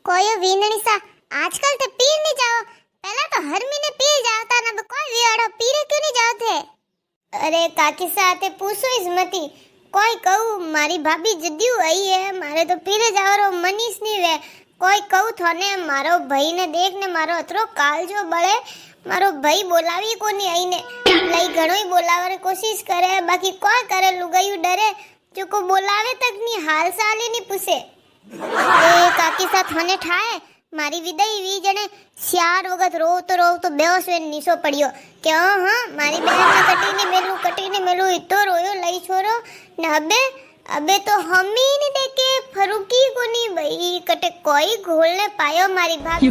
कोयो वीनणी सा आजकल ते पीर नहीं जाओ। पहला तो हर महीने पीर जाता ना कोई वियाड़ो पीरे क्यों नहीं जाओ थे। अरे काकी साथे पूछो इस मती कोई कहू मारी भाभी जद्यू आई है मारे तो पीरे जावरो मनीष नहीं वे कोई कहू थोने मारो भाई ने देख ने मारो अतरो काल जो बळे मारो भाई बोलावी कोनी आईने लई घणोई बोलावरे कोशिश करे बाकी कोई करे लुगायू डरे जो को बोलावे तक नहीं हाल चाल ही नहीं पूछे। ए काकी साथ होने ठाए मारी विदाई वी जने श्यार वगत रो तो बेहोश वे नीसो पड़ियो के हां मारी बहन ने कटी ने मेलू इतो रोयो लई छोरो ने अबे तो हम ही नहीं देखे फरूकी कोनी भाई कटे कोई घोलने पायो मारी भाभी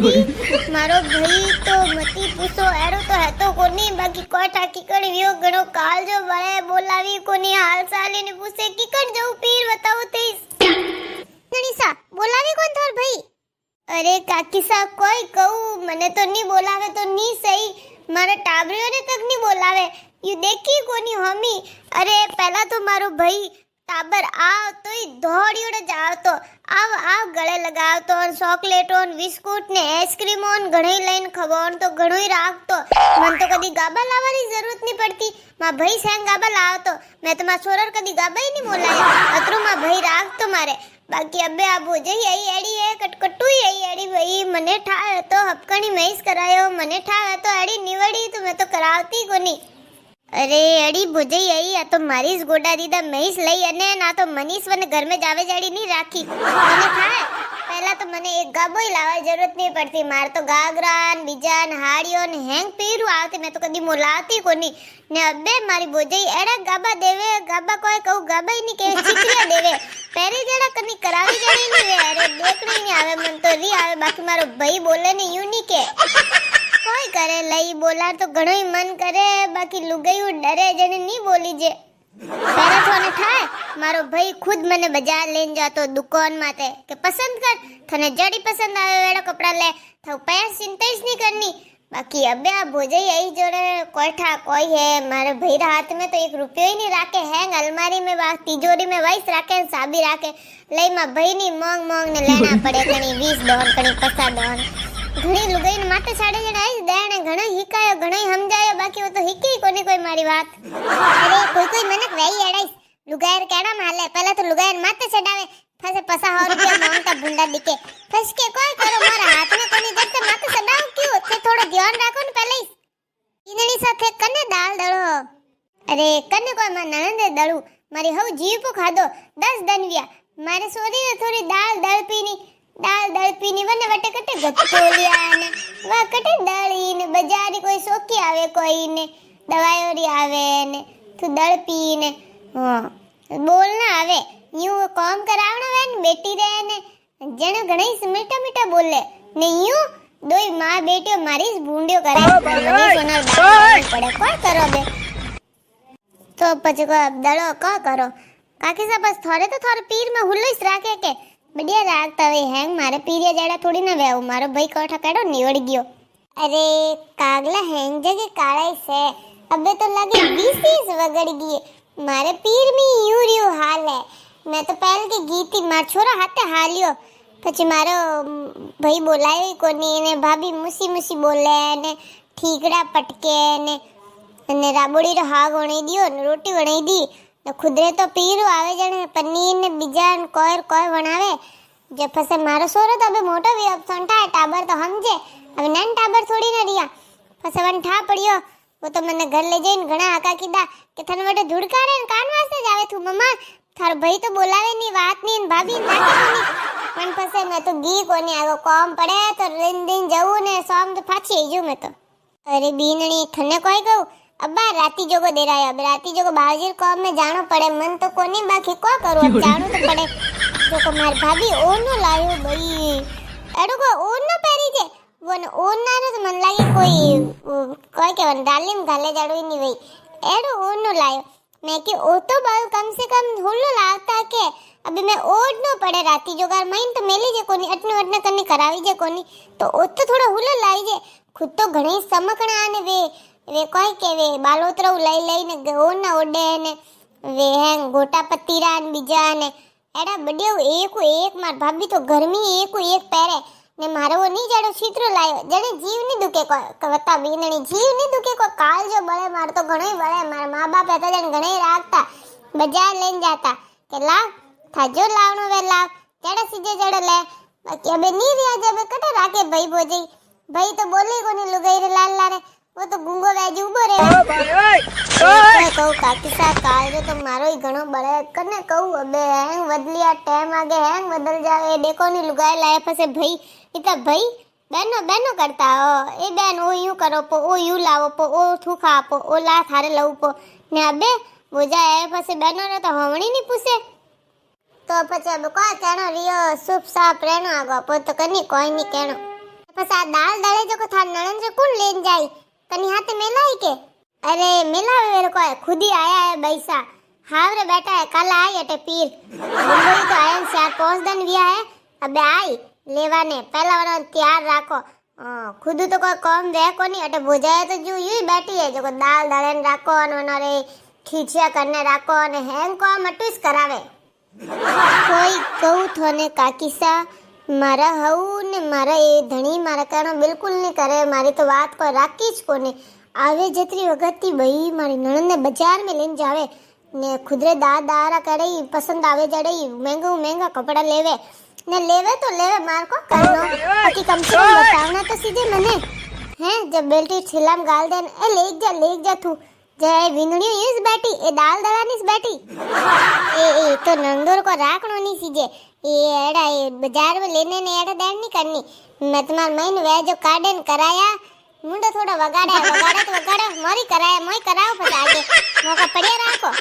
मारो भाई तो मती पूछो एरो तो है तो कोनी बाकी कोई टाकी कड़ी वियो गणो काल जो बळे बोलावी कोनी हाल चाल ने पूछे की कर जाऊ पीर बताओ तेस गणिसा बोलावी कोन थोर भाई। अरे काकी सा कोई कहू मने तो नहीं बोलावे तो नहीं सही मारे टाबरियों ने तक नहीं बोलावे यू देखी कोनी हमी। अरे पहला तो मारो भाई टाबर आओ तो ही दौड़ियों जाओ तो आव गले लगाओ तो चॉकलेट और बिस्कुट ने आइसक्रीम और घणी लाइन खवाओ तो घणोई राख तो मन तो कदी गाबा लावानी जरूरत नहीं पड़ती मां भाई संग गाबा लाओ तो मैं तो मां छोरर कदी गाबा ही नहीं बोलाया अतरो मां भाई राख तो मारे बाकी अबे आप हो जाई आई एड़ी है कटकटू आई एड़ी भाई मने ठावे तो हपकणी मैस करायो मने ठावे तो एड़ी निवड़ी तो मैं तो करावती कोनी। अरे अड़ी बुझई आई या तो मारीस गोडा दीदा मैस लई अने ना तो मनीष वने घर में जावे जाड़ी नहीं राखी मने खाए पहला तो मने एक गाबो ही लावा जरूरत नहीं पड़ती मार तो गागरान बीजान हाड़ियो ने हैंग पीरू आते मैं तो कदी मोलाती कोनी ने अबे मारी बुझई एड़ा गाबा देवे गाबा कोई कहू गाबा ही नहीं के चिकरिया देवे पहले जड़ा कनी करावी जड़ी नहीं वे अरे देखणी नहीं आवे मन तो री आवे बाकी मारो भाई बोले ने यूं नहीं के कोई करे लई बोला तो घणोई मन करे बाकी लुगाई डरे जने नहीं बोली जे पहले थोने ठाए मारो भाई खुद मने बाजार लेन जातो दुकान माते के पसंद कर थने जड़ी पसंद आवे वेड़ा कपड़ा ले तो पैसा चिंता ही नहीं करनी बाकी अबे आप हो जाई आई जोड़े कोई ठा कोई है मारे भाई हाथ में तो 1 रुपया ही नहीं राखे हैंग अलमारी में वा तिजोरी में वाइस राखे साबी राखे लई मा भाई नी मोंग ने लेना पड़े कणी 20 डॉन कणी 50 डॉन घणी लुगाई ने माथे साड़े जण आई देणे घणो हिकायो घणो समजायो बाकी वो तो हिकी कोनी कोई मारी बात। अरे कोई मनक वेई एड़ाई लुगायर केड़ा माले पहले तो लुगायर माथे चढ़ावे फसे पसा 100 रुपया मांगता बुंडा दिखे फस के कोई करो मारा हाथ में कोनी दर से माथे चढ़ाओ क्यों थे थोड़ा ध्यान राखो ने पहले ईनणी साथे कने दाल दळो अरे कने कोई मा नणंदे दळू मारी हव जीव को खादो 10 दनविया मारे सोरी ने थोड़ी दाल दळपीनी वने वटे कटे गत्तोलिया ने वा कटे दळी ने बाजारी कोई सोकी आवे कोई ने दवायोरी आवे ने तू दळपी ने हां बोलना आवे यूं काम करावणो वे ने बेटी रे ने जण घणई मीठा बोले ने यूं दोई मां बेटियो मारी भूंडियो करे मनी सोना दाल पड़े कोई करो बे तो पछ को दळो का करो काकी सा बस थोड़े तो थोड़े पीर में हुल्लोस राखे के बढ़िया राखता वे हैंग मारे पीरिया जेड़ा थोड़ी ना वेव मारो भाई कोठा केडो निवड़ गयो। अरे कागला हैंग जगे काळाई से अबे तो लगे 20 वगड़ गई मारे पीर में यूरियो हाल है मैं तो पहले की गीती मार छोरा हाथे हालियो પછી મારો ભાઈ બોલાયો કોની ને ભાભી મુસી બોલે ને ઠીકડા પટકે ને અને રાબોડીનો હાગ વણી દિયો ને રોટી વણી દી ને ખુદરે તો પીરો આવે જાણે પનીર ને બીજા કોઈ વણાવે જે ફસે મારો સોરો તો હવે મોટો વી ઓપ્શન થાય ટાબર તો સમજે હવે નાન ટાબર થોડી ન રિયા ફસે વન ઠા પડ્યો वो तो मैंने घर ले जाइन घणा आका कीधा के थने वटे धुड़कारे ने कान वास्ते जावे तू मम्मा थार भाई तो बोलावे नी बात नी भाभी नाके कोनी पण फसे मैं तो गी कोनी आगो काम पड़े तो दिन जाऊ ने शाम तो पाछी आईजू मैं तो। अरे बीनणी थने कोई कहू अब्बा राती जोगो देराया अब राती जोगो बाजीर काम में जानो पड़े मन तो कोनी बाकी को करू अब जानो तो पड़े जो को मार भाभी ओनो लायो भाई एडो को ओनो पेरी जे वन ओना रे तो मन लागे कोई के वन डालिम गाले जाड़ो नहीं वही एडो ओनो लायो मैं कि ओ तो बाल कम से कम हुल्लो लाता के अभी मैं ओड नो पड़े राती जोगार माइन तो मेली जे कोनी अटने करने करावी जे कोनी तो ओ तो थोड़ा हुल्लो लाई जे खुद तो घणे समकणा ने वे कोई के वे बालोतरो लई ने ओना ओडे ने वे हैं गोटा पत्तीरा ने बीजा ने एड़ा बडियो एक मार भाभी तो गर्मी एक पहरे ને મારો वो नहीं जड़ो छीतरो लायो जड़े जीव नहीं दुखे को वता बीनणी जीव नहीं दुखे को काल जो बळे मार तो घणोय बळे मार मां बाप હતા જણ ઘણેય રાખતા બજાર લઈને જાતા કે લાવ થાજો લાવણો વે લાવ જડે સીજે જડે લે બાકી અબે ની રહ્યા જબે કટે રાખે ભાઈ બોજી ભાઈ તો બોલે કોની લુગાઈ રે લાલ લારે वो तो गुंगो वेज उबो रे ओए कहू काकी सा काल जो तो मारो ही घणो बळे कने कहू अबे हैंग बदलिया टाइम आगे हैंग बदल जावे देखो नी लुगाई लाए फसे भाई इता भाई बहनो बहनो करता हो ए बहन ओ यूं करो पो ओ यूं लावो पो ओ थूखा पो ओ ला थारे लऊ पो ने अबे बोजा ए फसे बहनो रे तो हवणी नी पूछे तो પછી अब કોઈ કેણો રિયો સુપ સાપ રેણો આગો પો તો કની કોઈ ની કેણો પછી આ દાળ દળે જો કો થાર નણંદ રે કોણ લેન જાય कनी हाथ मिलाई के अरे मिला मेरे को खुद ही आया है बैसा हाव रे बेटा है कल आई अटे पीर मुंबई तो आया 4-5 दिन विया है अबे आई लेवाने पहला वाला तैयार राखो खुद तो कोई काम वे को नहीं अटे भुजाए तो जो यूं ही बैठी है जो को दाल दळन राखो और रे खींचिया करने राखो और हैंग को मटूस करावे कोई कहू थोने काकी सा मारा हऊ ने मारा ए धणी मारा कहना बिल्कुल नहीं करे मारी तो बात को राखी ज कोने आवे जतरी वगती भाई मारी नणंद ने बाजार में लेन जावे ने खुदरे दारा करे पसंद आवे जड़े महंगा महंगा कपड़ा लेवे ने लेवे तो लेवे मार को करनो बाकी कम से कम बतावना तो सीधे मने हैं जब बेल्टी छिलाम गाल देन ए ले जा तू जय विंदणी इस बैठी ए दाल दळानी बैठी ए तो नंदोर को राखनो नहीं सीजे ये एड़ा ये बाजार में लेने ने एड़ा देन नहीं करनी मैं तुम्हार महीन वे जो काडन कराया मुंडो थोड़ा वगाड़ा तो वगाड़ा मोरी कराया मोई कराओ पता आगे मौका पड़िया राखो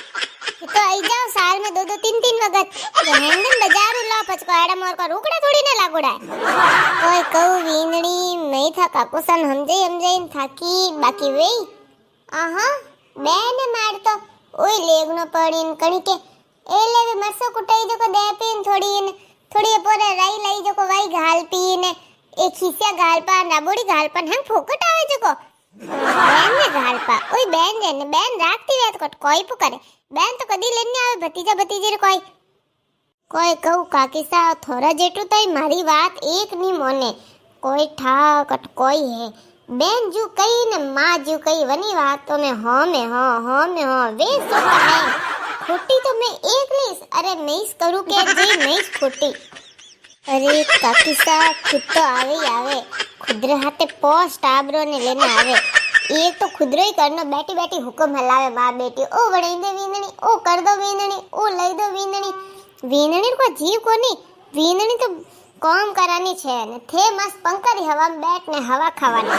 तो आई जाओ साल में 2-2 3-3 वगत हेंगन बाजार ला पचको एड़ा मोर को रुकड़ा थोड़ी ने लागोड़ा कोई कहू विंदणी नहीं था काकुसन समझे थाकी बाकी वे आहा बेने मार तो ओय लेगनो पड़ीन कणी के ए लेवे मरसो कुटाई जो को दे पीन थोड़ी पोरे राई लई जो को वाई घाल पीन एक खिसिया घाल पा नाबोड़ी घाल पा हम फोकट आवे जो को बेन ने घाल पा ओय बेन ने बेन राखती वे तो कोई पुकारे बेन तो कदी लेने आवे भतीजा भतीजी रे कोई कहू काकी सा थोड़ा जेटू तई मारी बात एक नी मोने कोई ठाकट कोई है बेन जू कई ने मां जू कई वनी बातों में हो वे सो है खोटी तो मैं एक लीस अरे मैं इस करूं के जी मैं इस खोटी अरे काकी सा खुद तो आवे खुदरे हाथे पोस्ट आबरो ने लेने आवे एक तो खुदरो ही करनो बैठी हुक्म हलावे मां बेटी ओ वड़ई दे वींदणी ओ कर दो वींदणी ओ लई दो वींदणी को जीव कोनी वींदणी तो काम करानी छे ने थे मस्त पंखा री हवा में बैठ ने हवा खावानी